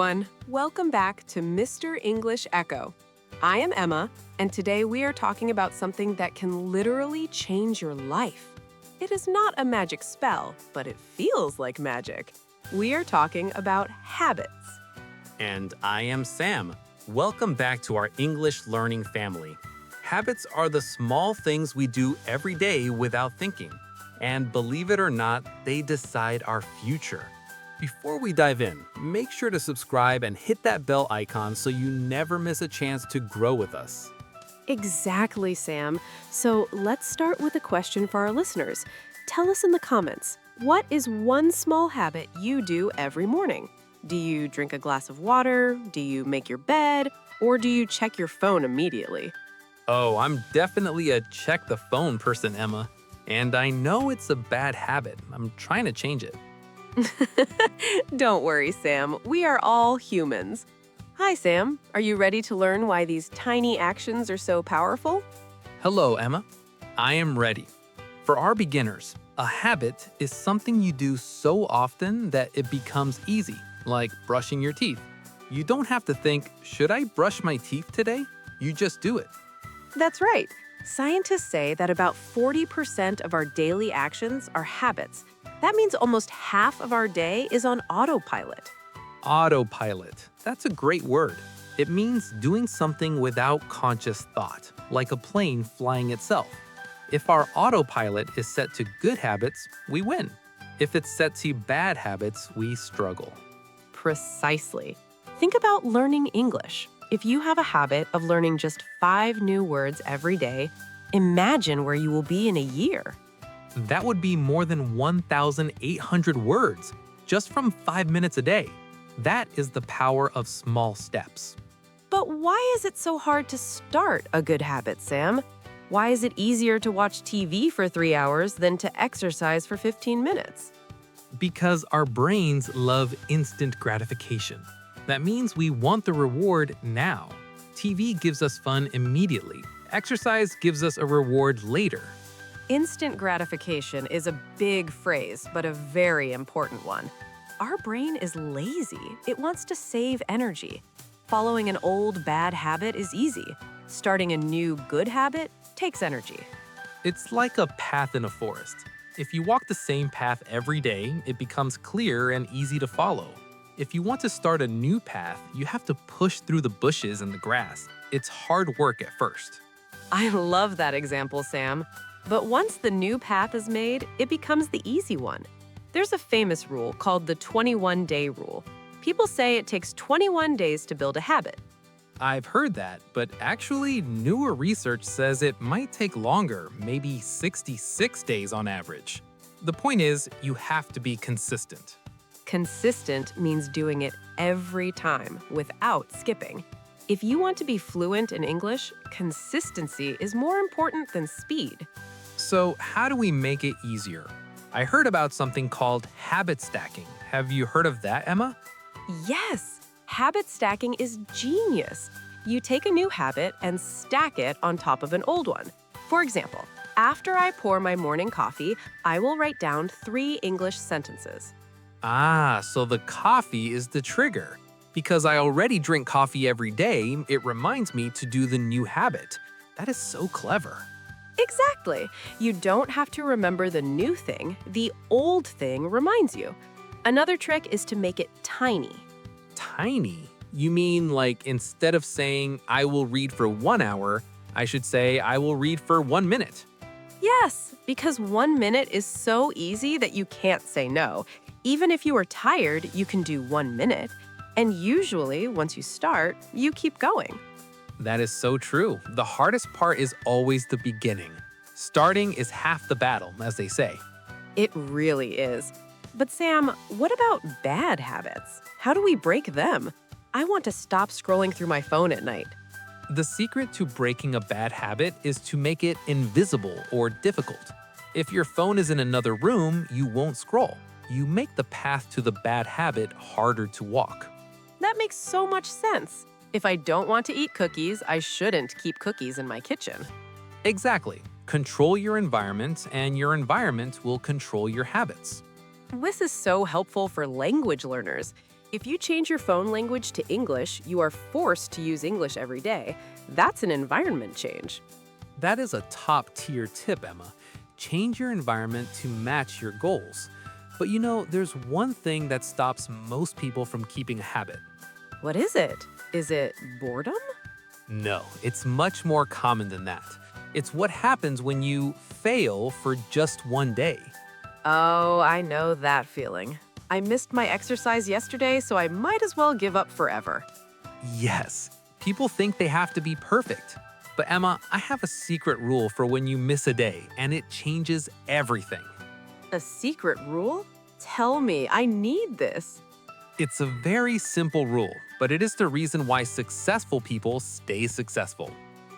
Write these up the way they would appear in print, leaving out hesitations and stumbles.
everyone. Welcome back to Mr. English Echo. I am Emma, and today we are talking about something that can literally change your life. It is not a magic spell, but it feels like magic. We are talking about habits. And I am Sam. Welcome back to our English learning family. Habits are the small things we do every day without thinking. And believe it or not, they decide our future. Before we dive in, make sure to subscribe and hit that bell icon so you never miss a chance to grow with us. Exactly, Sam. So let's start with a question for our listeners. Tell us in the comments, what is one small habit you do every morning? Do you drink a glass of water? Do you make your bed? Or do you check your phone immediately? Oh, I'm definitely a check the phone person, Emma. And I know it's a bad habit. I'm trying to change it. Don't worry, Sam. We are all humans. Hi, Sam. Are you ready to learn why these tiny actions are so powerful? Hello, Emma. I am ready. For our beginners, a habit is something you do so often that it becomes easy, like brushing your teeth. You don't have to think, should I brush my teeth today? You just do it. That's right. Scientists say that about 40% of our daily actions are habits. That means almost half of our day is on autopilot. Autopilot. That's a great word. It means doing something without conscious thought, like a plane flying itself. If our autopilot is set to good habits, we win. If it's set to bad habits, we struggle. Precisely. Think about learning English. If you have a habit of learning just 5 new words every day, imagine where you will be in a year. That would be more than 1,800 words, just from 5 minutes a day. That is the power of small steps. But why is it so hard to start a good habit, Sam? Why is it easier to watch TV for 3 hours than to exercise for 15 minutes? Because our brains love instant gratification. That means we want the reward now. TV gives us fun immediately. Exercise gives us a reward later. Instant gratification is a big phrase, but a very important one. Our brain is lazy. It wants to save energy. Following an old bad habit is easy. Starting a new good habit takes energy. It's like a path in a forest. If you walk the same path every day, it becomes clear and easy to follow. If you want to start a new path, you have to push through the bushes and the grass. It's hard work at first. I love that example, Sam. But once the new path is made, it becomes the easy one. There's a famous rule called the 21-day rule. People say it takes 21 days to build a habit. I've heard that, but actually, newer research says it might take longer, maybe 66 days on average. The point is, you have to be consistent. Consistent means doing it every time without skipping. If you want to be fluent in English, consistency is more important than speed. So, how do we make it easier? I heard about something called habit stacking. Have you heard of that, Emma? Yes, habit stacking is genius. You take a new habit and stack it on top of an old one. For example, after I pour my morning coffee, I will write down 3 English sentences. Ah, so the coffee is the trigger. Because I already drink coffee every day, it reminds me to do the new habit. That is so clever. Exactly. You don't have to remember the new thing. The old thing reminds you. Another trick is to make it tiny. Tiny? You mean like instead of saying, I will read for 1 hour, I should say, I will read for 1 minute? Yes, because 1 minute is so easy that you can't say no. Even if you are tired, you can do 1 minute. And usually, once you start, you keep going. That is so true. The hardest part is always the beginning. Starting is half the battle, as they say. It really is. But Sam, what about bad habits? How do we break them? I want to stop scrolling through my phone at night. The secret to breaking a bad habit is to make it invisible or difficult. If your phone is in another room, you won't scroll. You make the path to the bad habit harder to walk. That makes so much sense. If I don't want to eat cookies, I shouldn't keep cookies in my kitchen. Exactly. Control your environment, and your environment will control your habits. This is so helpful for language learners. If you change your phone language to English, you are forced to use English every day. That's an environment change. That is a top-tier tip, Emma. Change your environment to match your goals. But there's one thing that stops most people from keeping a habit. What is it? Is it boredom? No, it's much more common than that. It's what happens when you fail for just one day. Oh, I know that feeling. I missed my exercise yesterday, so I might as well give up forever. Yes, people think they have to be perfect. But Emma, I have a secret rule for when you miss a day, and it changes everything. A secret rule? Tell me, I need this. It's a very simple rule, but it is the reason why successful people stay successful.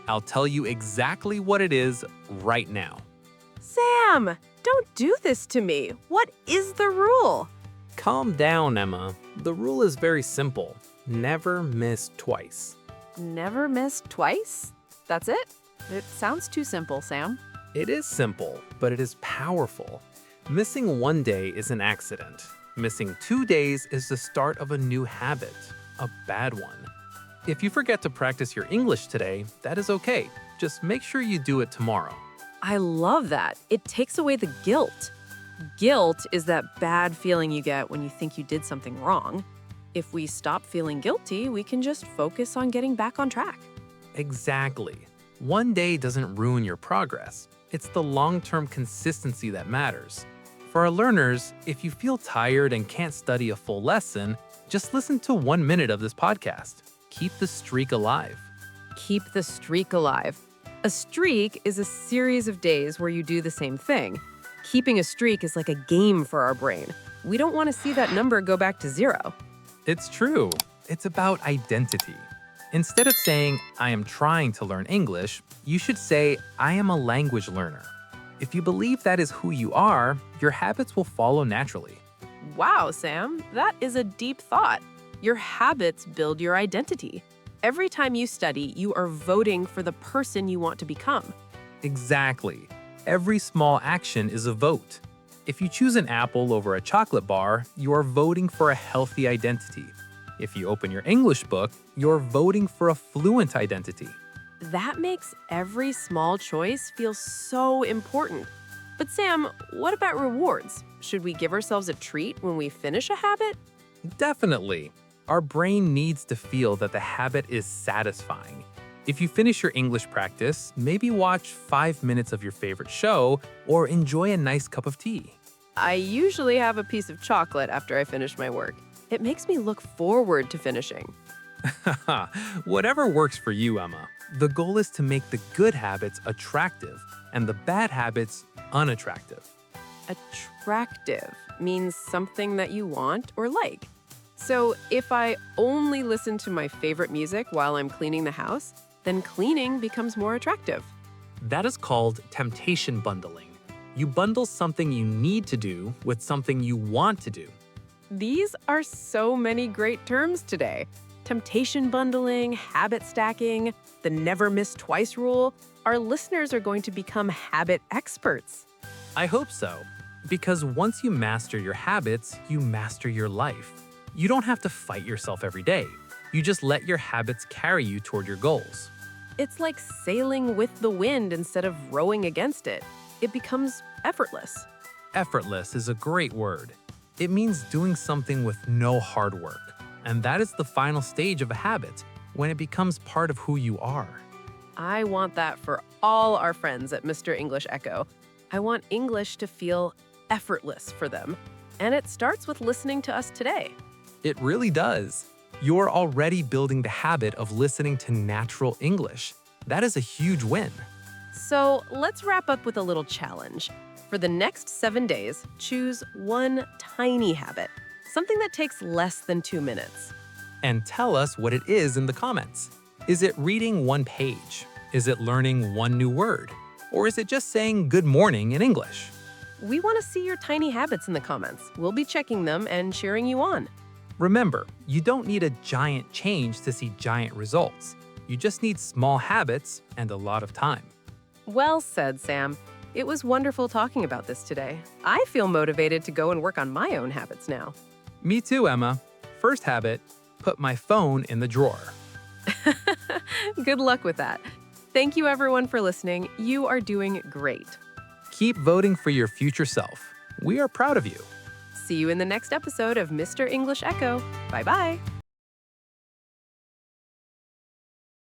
I'll tell you exactly what it is right now. Sam, don't do this to me. What is the rule? Calm down, Emma. The rule is very simple. Never miss twice. Never miss twice? That's it? It sounds too simple, Sam. It is simple, but it is powerful. Missing one day is an accident. Missing 2 days is the start of a new habit, a bad one. If you forget to practice your English today, that is okay. Just make sure you do it tomorrow. I love that. It takes away the guilt. Guilt is that bad feeling you get when you think you did something wrong. If we stop feeling guilty, we can just focus on getting back on track. Exactly. One day doesn't ruin your progress. It's the long-term consistency that matters. For our learners, if you feel tired and can't study a full lesson, just listen to 1 minute of this podcast. Keep the streak alive. Keep the streak alive. A streak is a series of days where you do the same thing. Keeping a streak is like a game for our brain. We don't want to see that number go back to 0. It's true. It's about identity. Instead of saying, I am trying to learn English, you should say, I am a language learner. If you believe that is who you are, your habits will follow naturally. Wow, Sam, that is a deep thought. Your habits build your identity. Every time you study, you are voting for the person you want to become. Exactly. Every small action is a vote. If you choose an apple over a chocolate bar, you are voting for a healthy identity. If you open your English book, you're voting for a fluent identity. That makes every small choice feel so important. But Sam, what about rewards? Should we give ourselves a treat when we finish a habit? Definitely. Our brain needs to feel that the habit is satisfying. If you finish your English practice, maybe watch 5 minutes of your favorite show or enjoy a nice cup of tea. I usually have a piece of chocolate after I finish my work. It makes me look forward to finishing. Whatever works for you, Emma. The goal is to make the good habits attractive and the bad habits unattractive. Attractive means something that you want or like. So if I only listen to my favorite music while I'm cleaning the house, then cleaning becomes more attractive. That is called temptation bundling. You bundle something you need to do with something you want to do. These are so many great terms today. Temptation bundling, habit stacking, the never miss twice rule. Our listeners are going to become habit experts. I hope so, because once you master your habits, you master your life. You don't have to fight yourself every day. You just let your habits carry you toward your goals. It's like sailing with the wind instead of rowing against it. It becomes effortless. Effortless is a great word. It means doing something with no hard work. And that is the final stage of a habit, when it becomes part of who you are. I want that for all our friends at Mr. English Echo. I want English to feel effortless for them. And it starts with listening to us today. It really does. You're already building the habit of listening to natural English. That is a huge win. So let's wrap up with a little challenge. For the next 7 days, choose one tiny habit, something that takes less than 2 minutes. And tell us what it is in the comments. Is it reading one page? Is it learning one new word? Or is it just saying good morning in English? We want to see your tiny habits in the comments. We'll be checking them and cheering you on. Remember, you don't need a giant change to see giant results. You just need small habits and a lot of time. Well said, Sam. It was wonderful talking about this today. I feel motivated to go and work on my own habits now. Me too, Emma. first habit, put my phone in the drawer. Good luck with that. Thank you, everyone, for listening. You are doing great. Keep voting for your future self. We are proud of you. See you in the next episode of Mr. English Echo. Bye-bye.